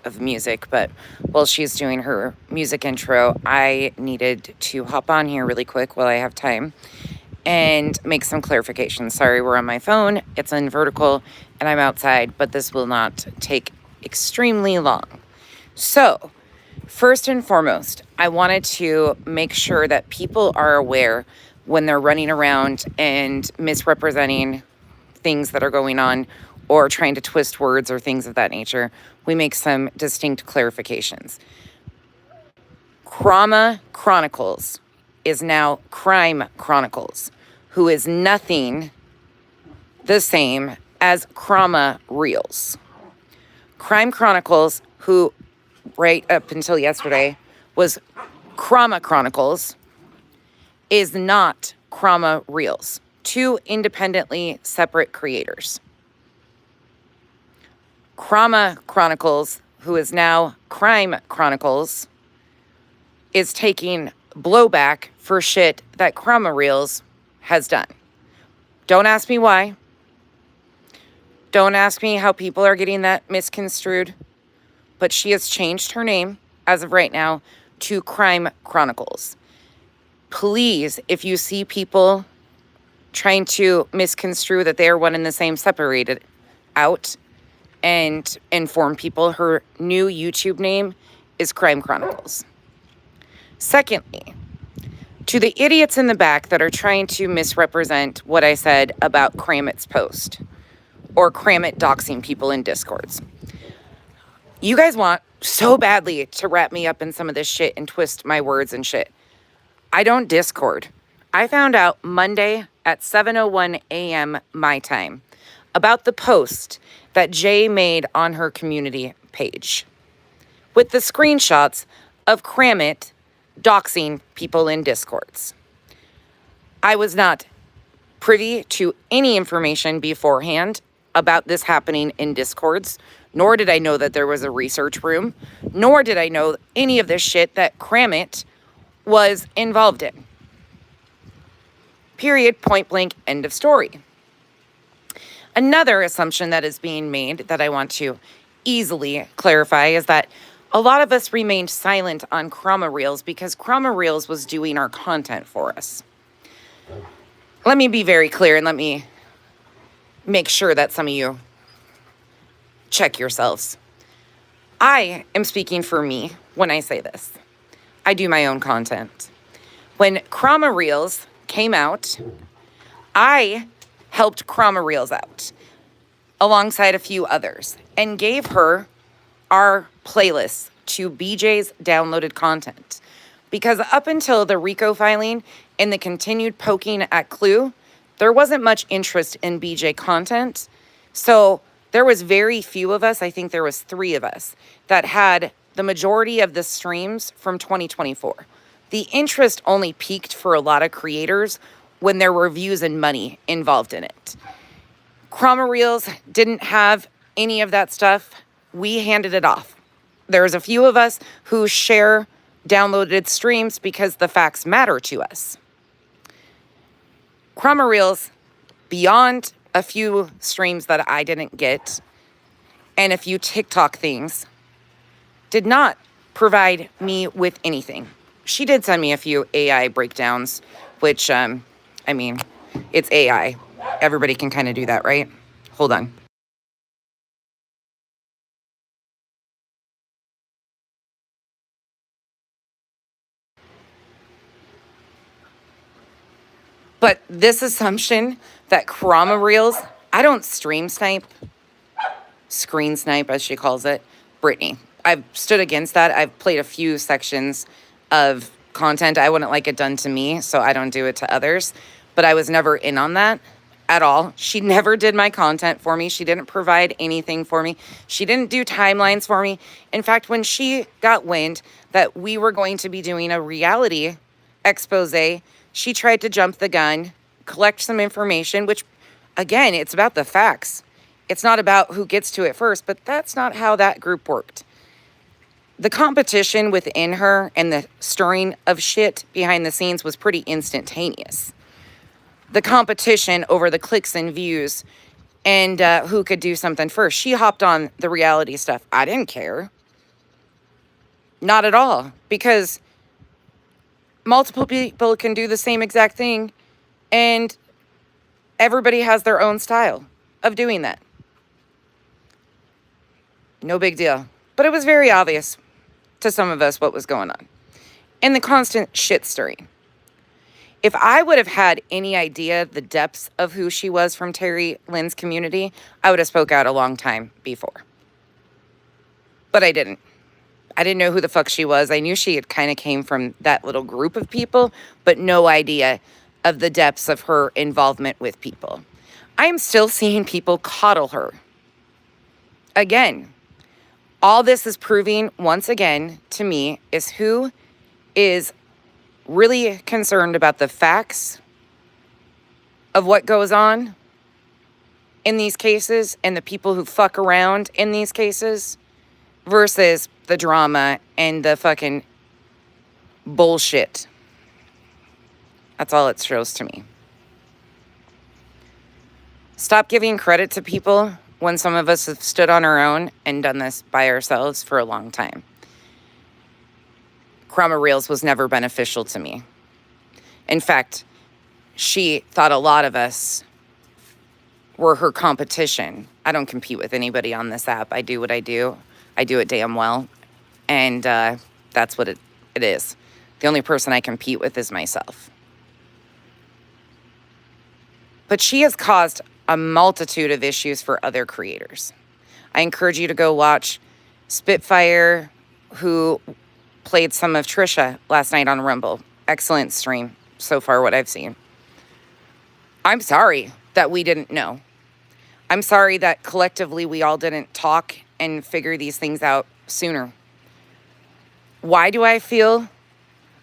of music, but while she's doing her music intro, I needed to hop on here really quick while I have time and make some clarifications. Sorry, we're on my phone. It's in vertical and I'm outside, but this will not take extremely long. So, first and foremost, I wanted to make sure that people are aware when they're running around and misrepresenting things that are going on or trying to twist words or things of that nature. We make some distinct clarifications. Crama Chronicles is now Crime Chronicles, who is nothing the same as Crama Reels. Crime Chronicles, who right up until yesterday was Crama Chronicles, is not Crama Reels. Two independently separate creators. Crama Chronicles, who is now Crime Chronicles, is taking blowback for shit that Crama Reels has done. Don't ask me why. Don't ask me how people are getting that misconstrued. But she has changed her name, as of right now, to Crime Chronicles. Please, if you see people trying to misconstrue that they are one and the same, separate it out and inform people her new YouTube name is Crime Chronicles. Secondly, to the idiots in the back that are trying to misrepresent what I said about Kramit's post or Kramit doxing people in Discords. You guys want so badly to wrap me up in some of this shit and twist my words and shit. I don't Discord. I found out Monday at 7:01 a.m. my time about the post that Jay made on her community page with the screenshots of Kramit doxing people in Discords. I was not privy to any information beforehand about this happening in Discords, nor did I know that there was a research room, nor did I know any of this shit that Kramit was involved in. Period, point blank, end of story. Another assumption that is being made that I want to easily clarify is that a lot of us remained silent on Crama Reels because Crama Reels was doing our content for us. Let me be very clear and let me make sure that some of you check yourselves. I am speaking for me when I say this. I do my own content. When Crama Reels came out, I helped Crama Reels out alongside a few others and gave her our playlists to BJ's downloaded content. Because up until the RICO filing and the continued poking at Clue, there wasn't much interest in BJ content. So there was very few of us, I think there was 3 of us, that had the majority of the streams from 2024. The interest only peaked for a lot of creators when there were views and money involved in it. Crama Reels didn't have any of that stuff. We handed it off. There's a few of us who share downloaded streams because the facts matter to us. Crama Reels, beyond a few streams that I didn't get and a few TikTok things, did not provide me with anything. She did send me a few AI breakdowns, which, I mean, it's AI. Everybody can kind of do that, right? Hold on. But this assumption that Crama Reels, I don't stream snipe, screen snipe as she calls it, Brittany. I've stood against that. I've played a few sections of content. I wouldn't like it done to me, so I don't do it to others. But I was never in on that at all. She never did my content for me. She didn't provide anything for me. She didn't do timelines for me. In fact, when she got wind that we were going to be doing a reality expose, she tried to jump the gun, collect some information, which, again, it's about the facts. It's not about who gets to it first, but that's not how that group worked. The competition within her and the stirring of shit behind the scenes was pretty instantaneous. The competition over the clicks and views and who could do something first. She hopped on the reality stuff. I didn't care. Not at all, because multiple people can do the same exact thing, and everybody has their own style of doing that. No big deal. But it was very obvious to some of us what was going on. And the constant shit stirring. If I would have had any idea the depths of who she was from Terry Lynn's community, I would have spoke out a long time before. But I didn't. I didn't know who the fuck she was. I knew she had kind of came from that little group of people, but no idea of the depths of her involvement with people. I am still seeing people coddle her. Again, all this is proving once again to me is who is really concerned about the facts of what goes on in these cases and the people who fuck around in these cases versus the drama and the fucking bullshit. That's all it shows to me. Stop giving credit to people when some of us have stood on our own and done this by ourselves for a long time. Crama Reels was never beneficial to me. In fact, she thought a lot of us were her competition. I don't compete with anybody on this app. I do what I do. I do it damn well. And that's what it is. The only person I compete with is myself. But she has caused a multitude of issues for other creators. I encourage you to go watch Spitfire, who played some of Trisha last night on Rumble. Excellent stream so far, what I've seen. I'm sorry that we didn't know. I'm sorry that collectively we all didn't talk and figure these things out sooner. Why do I feel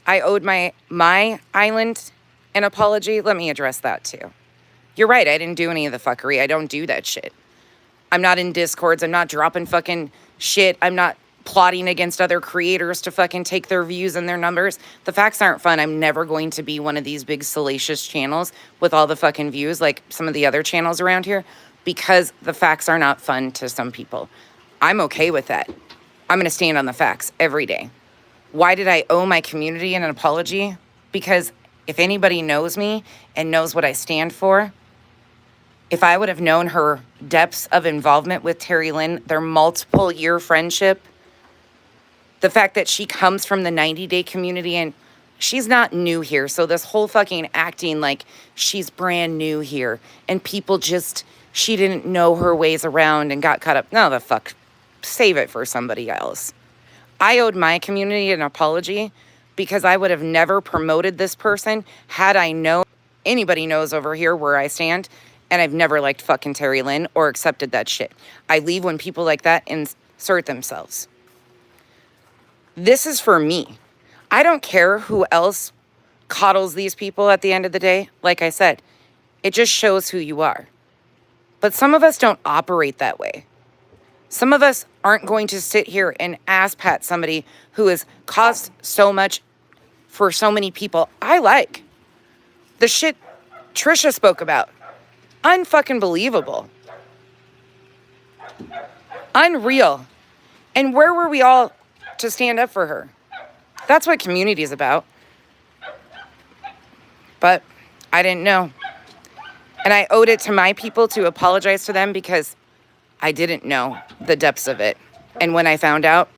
I owed my island an apology? Let me address that too. You're right, I didn't do any of the fuckery. I don't do that shit. I'm not in Discords. I'm not dropping fucking shit. I'm not plotting against other creators to fucking take their views and their numbers. The facts aren't fun. I'm never going to be one of these big salacious channels with all the fucking views like some of the other channels around here because the facts are not fun to some people. I'm okay with that. I'm going to stand on the facts every day. Why did I owe my community an apology? Because if anybody knows me and knows what I stand for, if I would have known her depths of involvement with Terry Lynn, their multiple year friendship, the fact that she comes from the 90-day community and she's not new here. So this whole fucking acting like she's brand new here and people just, she didn't know her ways around and got caught up. No, the fuck. Save it for somebody else. I owed my community an apology because I would have never promoted this person had I known. Anybody knows over here where I stand. And I've never liked fucking Terry Lynn or accepted that shit. I leave when people like that insert themselves. This is for me. I don't care who else coddles these people at the end of the day. Like I said, it just shows who you are. But some of us don't operate that way. Some of us aren't going to sit here and ass pat somebody who has caused so much for so many people. I like the shit Trisha spoke about. Unfucking believable. Unreal. And where were we all to stand up for her? That's what community is about. But I didn't know. And I owed it to my people to apologize to them because I didn't know the depths of it. And when I found out,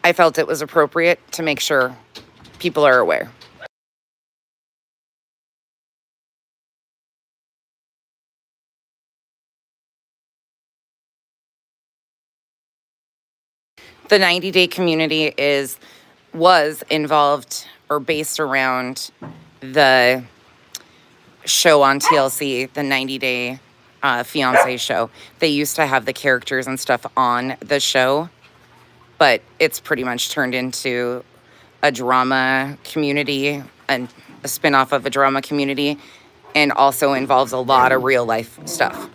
I felt it was appropriate to make sure people are aware. The 90-day community was involved or based around the show on TLC, the 90-day fiance show. They used to have the characters and stuff on the show, but it's pretty much turned into a drama community and a spinoff of a drama community, and also involves a lot of real life stuff.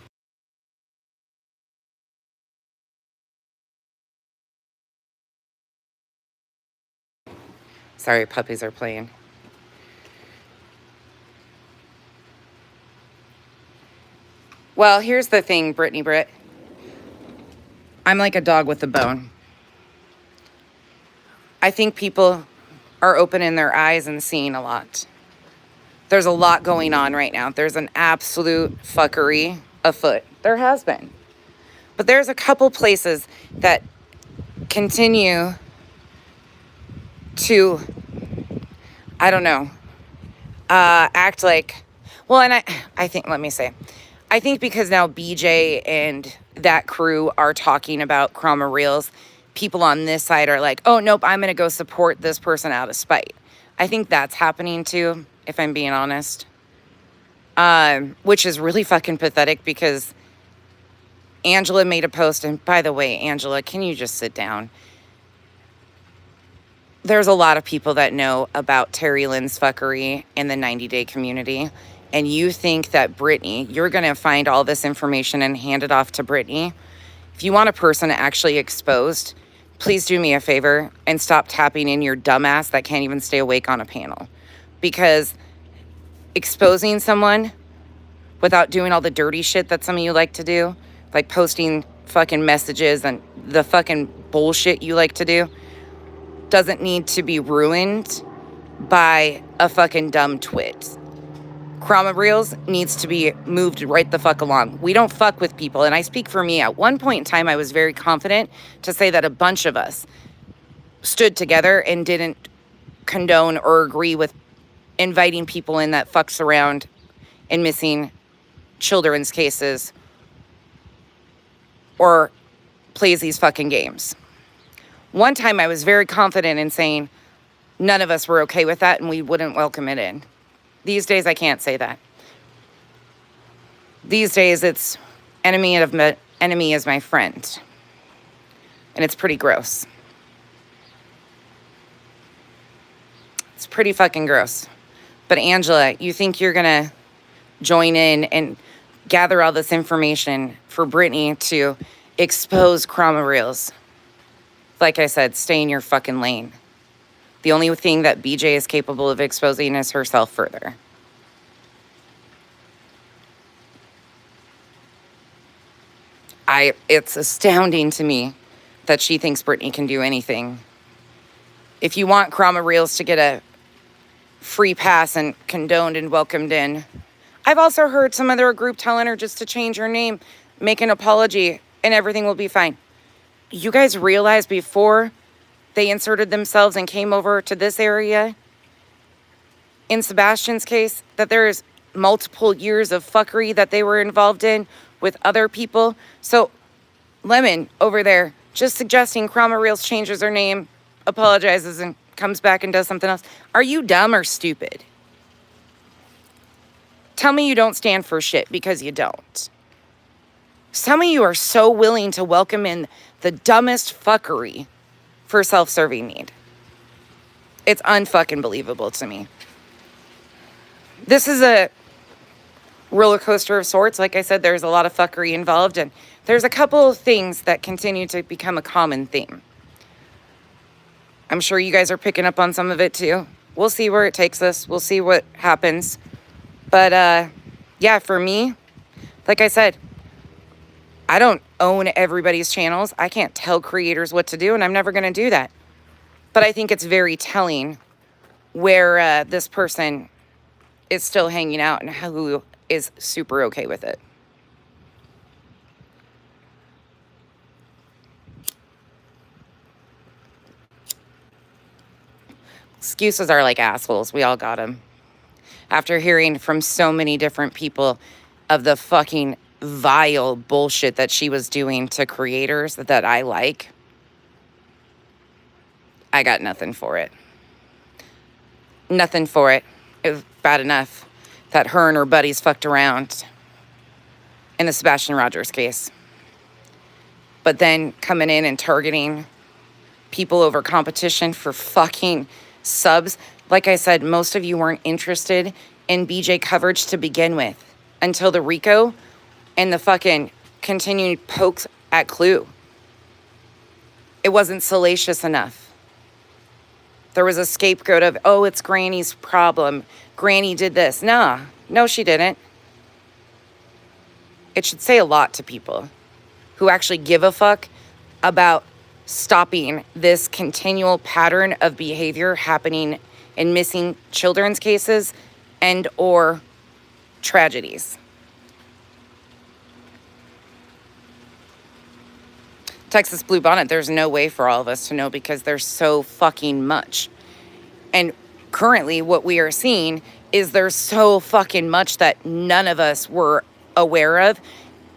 Sorry, puppies are playing. Well, here's the thing, Britt. I'm like a dog with a bone. I think people are opening their eyes and seeing a lot. There's a lot going on right now. There's an absolute fuckery afoot. There has been. But there's a couple places that continue to, I don't know, act like, well, and I think, let me say, I think because now BJ and that crew are talking about Chroma Reels, people on this side are like, oh, nope, I'm going to go support this person out of spite. I think that's happening too, if I'm being honest. Which is really fucking pathetic because Angela made a post, and by the way, Angela, can you just sit down? There's a lot of people that know about Terry Lynn's fuckery in the 90-day community, and you think that Brittany, you're going to find all this information and hand it off to Brittany. If you want a person actually exposed, please do me a favor and stop tapping in your dumbass that can't even stay awake on a panel. Because exposing someone without doing all the dirty shit that some of you like to do, like posting fucking messages and the fucking bullshit you like to do, doesn't need to be ruined by a fucking dumb twit. Chroma Reels needs to be moved right the fuck along. We don't fuck with people, and I speak for me. At one point in time, I was very confident to say that a bunch of us stood together and didn't condone or agree with inviting people in that fucks around in missing children's cases or plays these fucking games. One time I was very confident in saying none of us were okay with that and we wouldn't welcome it in. These days, I can't say that. These days, it's enemy is my friend. And it's pretty gross. It's pretty fucking gross. But Angela, you think you're going to join in and gather all this information for Brittany to expose Chroma Reels? Like I said, stay in your fucking lane. The only thing that BJ is capable of exposing is herself further. It's astounding to me that she thinks Brittany can do anything. If you want Chroma Reels to get a free pass and condoned and welcomed in, I've also heard some other group telling her just to change her name, make an apology, and everything will be fine. You guys realize before they inserted themselves and came over to this area, in Sebastian's case, that there's multiple years of fuckery that they were involved in with other people. So Lemon over there just suggesting Chroma Reels changes her name, apologizes, and comes back and does something else. Are you dumb or stupid? Tell me you don't stand for shit, because you don't. Some of you are so willing to welcome in the dumbest fuckery for self-serving need. It's unfucking believable to me. This is a roller coaster of sorts. Like I said, there's a lot of fuckery involved, and there's a couple of things that continue to become a common theme. I'm sure you guys are picking up on some of it too. We'll see where it takes us. We'll see what happens. But yeah, for me, like I said, I don't own everybody's channels. I can't tell creators what to do, and I'm never going to do that. But I think it's very telling where this person is still hanging out and who is super okay with it. Excuses are like assholes. We all got them. After hearing from so many different people of the fucking vile bullshit that she was doing to creators that I like, I got nothing for it. Nothing for it. It was bad enough that her and her buddies fucked around in the Sebastian Rogers case. But then coming in and targeting people over competition for fucking subs. Like I said, most of you weren't interested in BJ coverage to begin with until the Rico and the fucking continued pokes at Clue. It wasn't salacious enough. There was a scapegoat of, oh, it's Granny's problem. Granny did this. Nah, no, she didn't. It should say a lot to people who actually give a fuck about stopping this continual pattern of behavior happening in missing children's cases and or tragedies. Texas Bluebonnet, there's no way for all of us to know because there's so fucking much. And currently what we are seeing is there's so fucking much that none of us were aware of.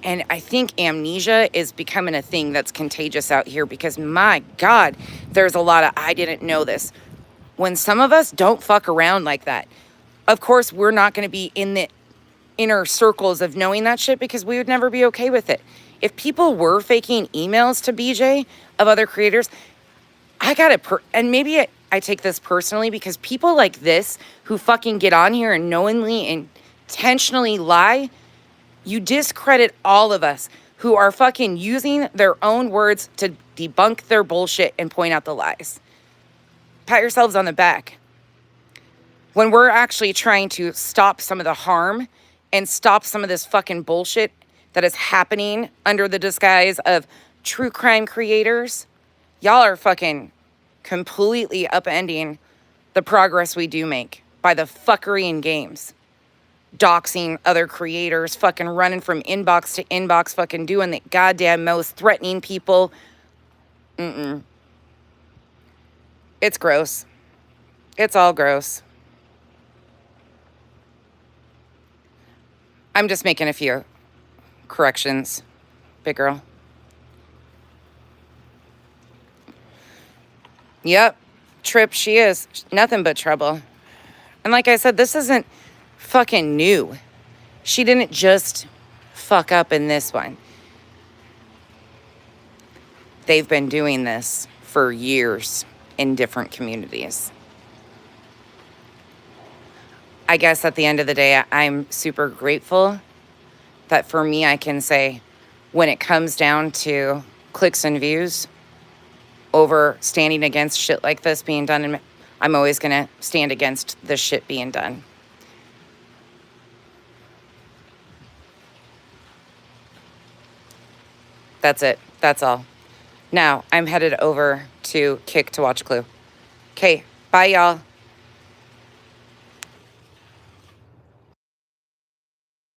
And I think amnesia is becoming a thing that's contagious out here because, my God, there's a lot of I didn't know this. When some of us don't fuck around like that, of course, we're not going to be in the inner circles of knowing that shit because we would never be okay with it. If people were faking emails to BJ of other creators, and maybe I take this personally because people like this who fucking get on here and knowingly and intentionally lie, you discredit all of us who are fucking using their own words to debunk their bullshit and point out the lies. Pat yourselves on the back. When we're actually trying to stop some of the harm and stop some of this fucking bullshit that is happening under the disguise of true crime creators, y'all are fucking completely upending the progress we do make by the fuckery in games. Doxing other creators, fucking running from inbox to inbox, fucking doing the goddamn most, threatening people. It's gross. It's all gross. I'm just making a few corrections, big girl. Yep, Trip, she is nothing but trouble. And like I said, this isn't fucking new. She didn't just fuck up in this one. They've been doing this for years in different communities. I guess at the end of the day, I'm super grateful that for me, I can say when it comes down to clicks and views over standing against shit like this being done, I'm always going to stand against this shit being done. That's it. That's all. Now, I'm headed over to Kick to watch Clue. Okay, bye, y'all.